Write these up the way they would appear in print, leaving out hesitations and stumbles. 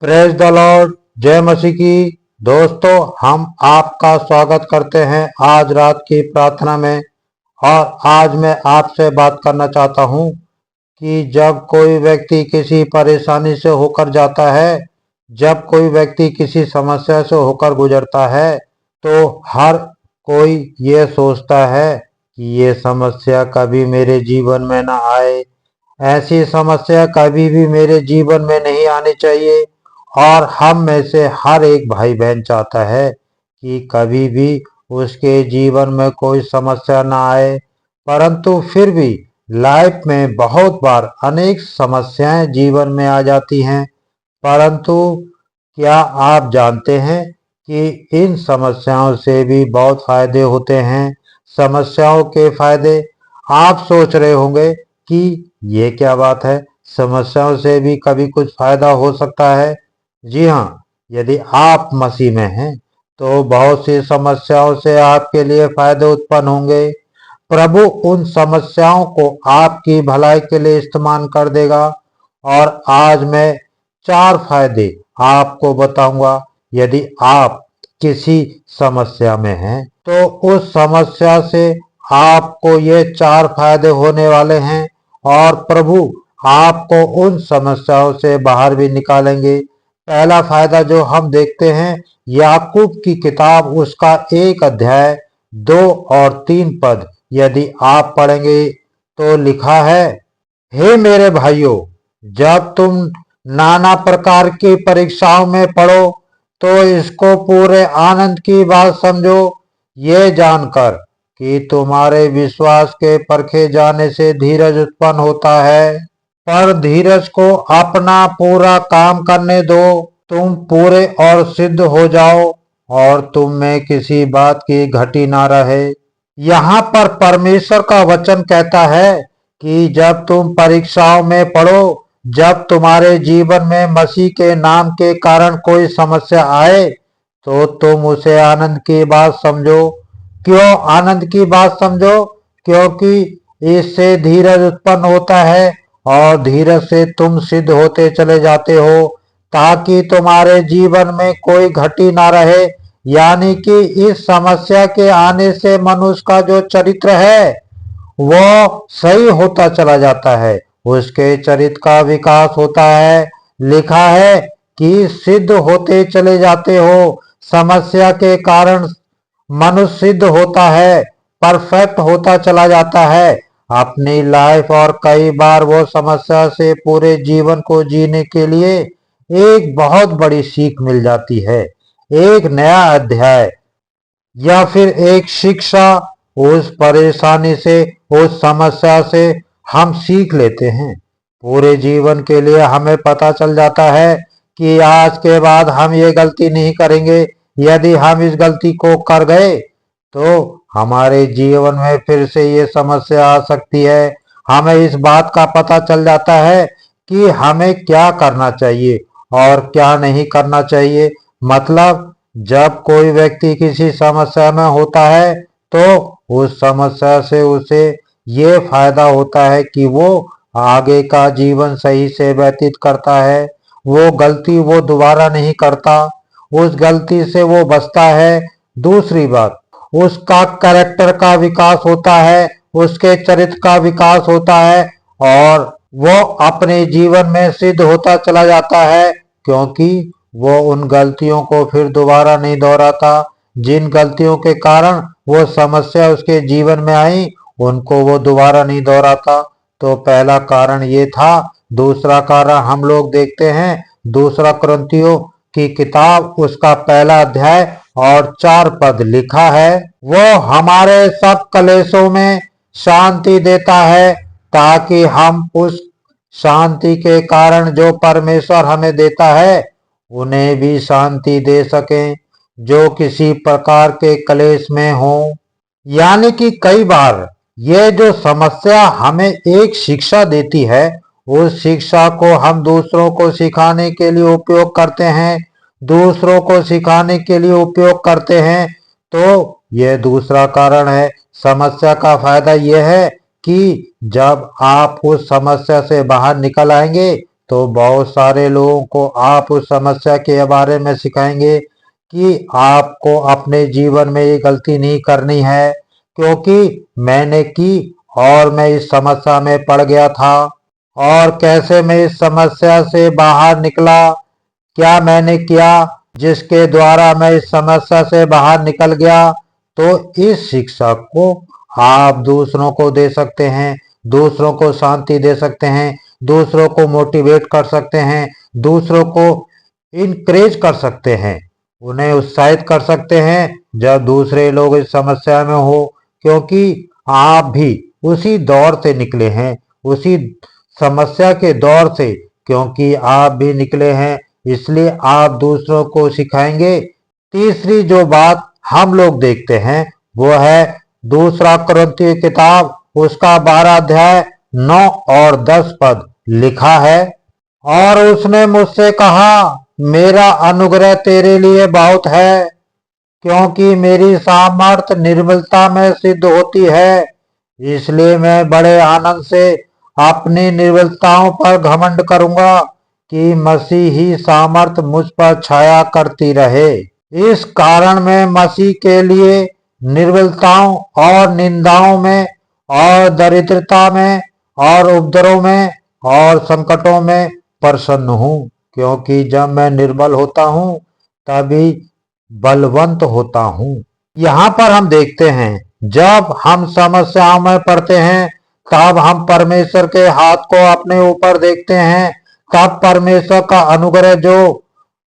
Praise the Lord. जय मसीह की। दोस्तों, हम आपका स्वागत करते हैं आज रात की प्रार्थना में। और आज मैं आपसे बात करना चाहता हूं कि जब कोई व्यक्ति किसी परेशानी से होकर जाता है, जब कोई व्यक्ति किसी समस्या से होकर गुजरता है, तो हर कोई ये सोचता है कि ये समस्या कभी मेरे जीवन में ना आए, ऐसी समस्या कभी भी मेरे जीवन में नहीं आनी चाहिए। और हम में से हर एक भाई बहन चाहता है कि कभी भी उसके जीवन में कोई समस्या ना आए। परंतु फिर भी लाइफ में बहुत बार अनेक समस्याएं जीवन में आ जाती हैं। परंतु क्या आप जानते हैं कि इन समस्याओं से भी बहुत फायदे होते हैं। समस्याओं के फायदे आप सोच रहे होंगे कि ये क्या बात है, समस्याओं से भी कभी कुछ फायदा हो सकता है। जी हाँ, यदि आप मसीह में हैं तो बहुत सी समस्याओं से आपके लिए फायदे उत्पन्न होंगे। प्रभु उन समस्याओं को आपकी भलाई के लिए इस्तेमाल कर देगा। और आज मैं 4 फायदे आपको बताऊंगा। यदि आप किसी समस्या में हैं तो उस समस्या से आपको ये 4 फायदे होने वाले हैं। और प्रभु आपको उन समस्याओं से बाहर भी निकालेंगे। पहला फायदा जो हम देखते हैं, याकूब की किताब उसका 1 अध्याय 2 और 3 पद यदि आप पढ़ेंगे तो लिखा है, हे मेरे भाइयों, जब तुम नाना प्रकार की परीक्षाओं में पढ़ो तो इसको पूरे आनंद की बात समझो, ये जानकर कि तुम्हारे विश्वास के परखे जाने से धीरज उत्पन्न होता है। पर धीरज को अपना पूरा काम करने दो, तुम पूरे और सिद्ध हो जाओ और तुम में किसी बात की घटी ना रहे। यहाँ पर परमेश्वर का वचन कहता है कि जब तुम परीक्षाओं में पढ़ो, जब तुम्हारे जीवन में मसीह के नाम के कारण कोई समस्या आए, तो तुम उसे आनंद की बात समझो। क्यों आनंद की बात समझो? क्योंकि इससे धीरज उत्पन्न होता है और धीरज से तुम सिद्ध होते चले जाते हो, ताकि तुम्हारे जीवन में कोई घटी ना रहे। यानी कि इस समस्या के आने से मनुष्य का जो चरित्र है वो सही होता चला जाता है, उसके चरित्र का विकास होता है। लिखा है कि सिद्ध होते चले जाते हो। समस्या के कारण मनुष्य सिद्ध होता है, परफेक्ट होता चला जाता है अपनी लाइफ। और कई बार वो समस्या से पूरे जीवन को जीने के लिए एक बहुत बड़ी सीख मिल जाती है, एक नया अध्याय या फिर एक शिक्षा। उस परेशानी से, उस समस्या से हम सीख लेते हैं। पूरे जीवन के लिए हमें पता चल जाता है कि आज के बाद हम ये गलती नहीं करेंगे। यदि हम इस गलती को कर गए तो हमारे जीवन में फिर से ये समस्या आ सकती है। हमें इस बात का पता चल जाता है कि हमें क्या करना चाहिए और क्या नहीं करना चाहिए। मतलब जब कोई व्यक्ति किसी समस्या में होता है तो उस समस्या से उसे ये फायदा होता है कि वो आगे का जीवन सही से व्यतीत करता है। वो गलती वो दोबारा नहीं करता, उस गलती से वो बचता है। दूसरी बात, उसका कैरेक्टर का विकास होता है, उसके चरित्र का विकास होता है और वो अपने जीवन में सिद्ध होता चला जाता है, क्योंकि वो उन गलतियों को फिर दोबारा नहीं दोहराता। जिन गलतियों के कारण वो समस्या उसके जीवन में आई, उनको वो दोबारा नहीं दोहराता। तो पहला कारण ये था। दूसरा कारण हम लोग देखते हैं, दूसरा कुरिन्थियों की किताब उसका 1 अध्याय और 4 पद लिखा है, वो हमारे सब कलेशों में शांति देता है, ताकि हम उस शांति के कारण जो परमेश्वर हमें देता है उन्हें भी शांति दे सकें जो किसी प्रकार के क्लेश में हो। यानी कि कई बार ये जो समस्या हमें एक शिक्षा देती है, उस शिक्षा को हम दूसरों को सिखाने के लिए उपयोग करते हैं, दूसरों को सिखाने के लिए उपयोग करते हैं। तो यह दूसरा कारण है। समस्या का फायदा यह है कि जब आप उस समस्या से बाहर निकल आएंगे तो बहुत सारे लोगों को आप उस समस्या के बारे में सिखाएंगे कि आपको अपने जीवन में ये गलती नहीं करनी है, क्योंकि मैंने की और मैं इस समस्या में पड़ गया था। और कैसे मैं इस समस्या से बाहर निकला, क्या मैंने किया जिसके द्वारा मैं इस समस्या से बाहर निकल गया। तो इस शिक्षा को आप दूसरों को दे सकते हैं, दूसरों को शांति दे सकते हैं, दूसरों को मोटिवेट कर सकते हैं, दूसरों को इनकरेज कर सकते हैं, उन्हें उत्साहित कर सकते हैं जब दूसरे लोग इस समस्या में हो, क्योंकि आप भी उसी दौर से निकले हैं, उसी समस्या के दौर से, क्योंकि आप भी निकले हैं, इसलिए आप दूसरों को सिखाएंगे। तीसरी जो बात हम लोग देखते हैं वो है दूसरा कुरिन्थियों किताब, उसका 12 अध्याय 9 और 10 पद लिखा है। और उसने मुझसे कहा, मेरा अनुग्रह तेरे लिए बहुत है, क्योंकि मेरी सामर्थ निर्बलता में सिद्ध होती है। इसलिए मैं बड़े आनंद से अपनी निर्बलताओं पर घमंड करूंगा कि मसीह ही सामर्थ मुझ पर छाया करती रहे। इस कारण मैं मसीह के लिए निर्बलताओं और निंदाओं में और दरिद्रता में और उपद्रव में और संकटों में प्रसन्न हूँ, क्योंकि जब मैं निर्बल होता हूँ तभी बलवंत होता हूँ। यहाँ पर हम देखते हैं जब हम समस्याओं में पड़ते हैं तब हम परमेश्वर के हाथ को अपने ऊपर देखते हैं, तब परमेश्वर का अनुग्रह जो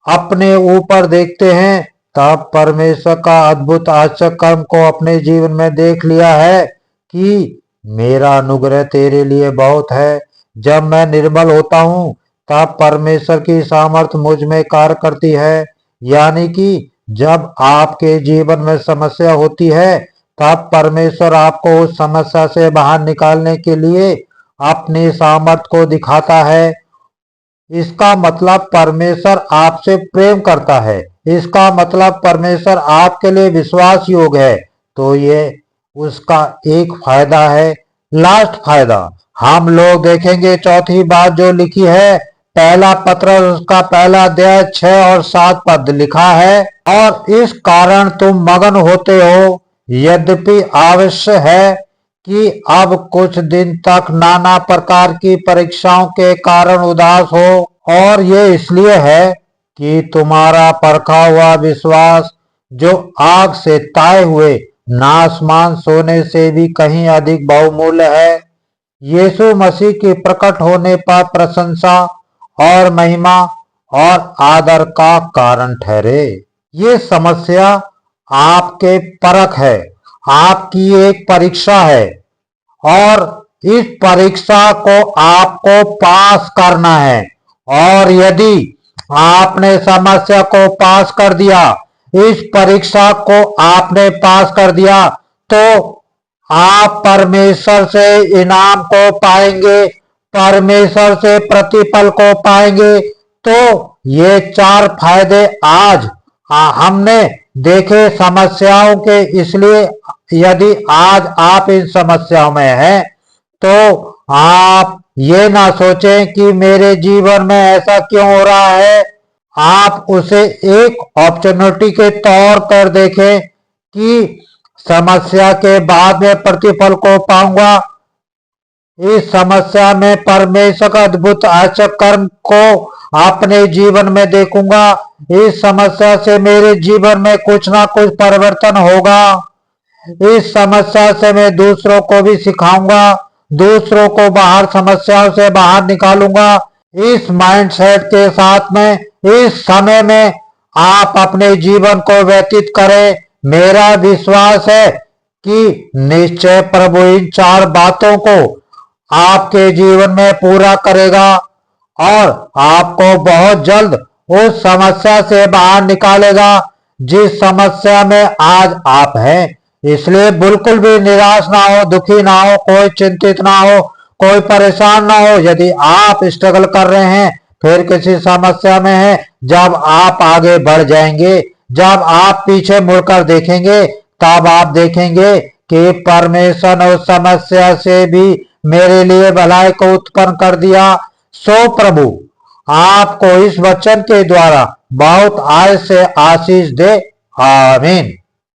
अपने ऊपर देखते हैं, तब परमेश्वर का अद्भुत आश्चर्य कर्म को अपने जीवन में देख लिया है कि मेरा अनुग्रह तेरे लिए बहुत है। जब मैं निर्बल होता हूँ तब परमेश्वर की सामर्थ मुझ में कार्य करती है। यानी कि जब आपके जीवन में समस्या होती है तब परमेश्वर आपको उस समस्या से बाहर निकालने के लिए अपनी सामर्थ को दिखाता है। इसका मतलब परमेश्वर आपसे प्रेम करता है, इसका मतलब परमेश्वर आपके लिए विश्वास योग्य है। तो ये उसका एक फायदा है। लास्ट फायदा हम लोग देखेंगे, चौथी बात जो लिखी है, पहला पत्र उसका पहला अध्याय 6 और 7 पद लिखा है। और इस कारण तुम मगन होते हो, यद्यपि आवश्यक है कि अब कुछ दिन तक नाना प्रकार की परीक्षाओं के कारण उदास हो, और ये इसलिए है कि तुम्हारा परखा हुआ विश्वास, जो आग से ताए हुए नाशमान सोने से भी कहीं अधिक बहुमूल्य है, यीशु मसीह के प्रकट होने पर प्रशंसा और महिमा और आदर का कारण ठहरे। ये समस्या आपके परख है, आपकी एक परीक्षा है, और इस परीक्षा को आपको पास करना है। और यदि आपने समस्या को पास कर दिया, इस परीक्षा को आपने पास कर दिया, तो आप परमेश्वर से इनाम को पाएंगे, परमेश्वर से प्रतिफल को पाएंगे। तो ये 4 फायदे आज हमने देखे समस्याओं के। इसलिए यदि आज आप इन समस्याओं में हैं तो आप ये ना सोचें कि मेरे जीवन में ऐसा क्यों हो रहा है। आप उसे एक अपॉर्चुनिटी के तौर पर देखें कि समस्या के बाद में प्रतिफल को पाऊंगा, इस समस्या में परमेश्वर का अद्भुत आश्चर्य कर्म को अपने जीवन में देखूंगा, इस समस्या से मेरे जीवन में कुछ ना कुछ परिवर्तन होगा, इस समस्या से मैं दूसरों को भी सिखाऊंगा, दूसरों को बाहर समस्याओं से बाहर निकालूंगा। इस माइंडसेट के साथ में इस समय में आप अपने जीवन को व्यतीत करें। मेरा विश्वास है कि निश्चय प्रभु इन 4 बातों को आपके जीवन में पूरा करेगा और आपको बहुत जल्द उस समस्या से बाहर निकालेगा जिस समस्या में आज आप हैं। इसलिए बिल्कुल भी निराश ना हो, दुखी ना हो, कोई चिंतित ना हो, कोई परेशान ना हो। यदि आप स्ट्रगल कर रहे हैं, फिर किसी समस्या में हैं, जब आप आगे बढ़ जाएंगे, जब आप पीछे मुड़कर देखेंगे, तब आप देखेंगे कि परमेश्वर ने उस समस्या से भी मेरे लिए भलाई को उत्पन्न कर दिया। सो प्रभु आपको इस वचन के द्वारा बहुत आय से आशीष दे। आमीन।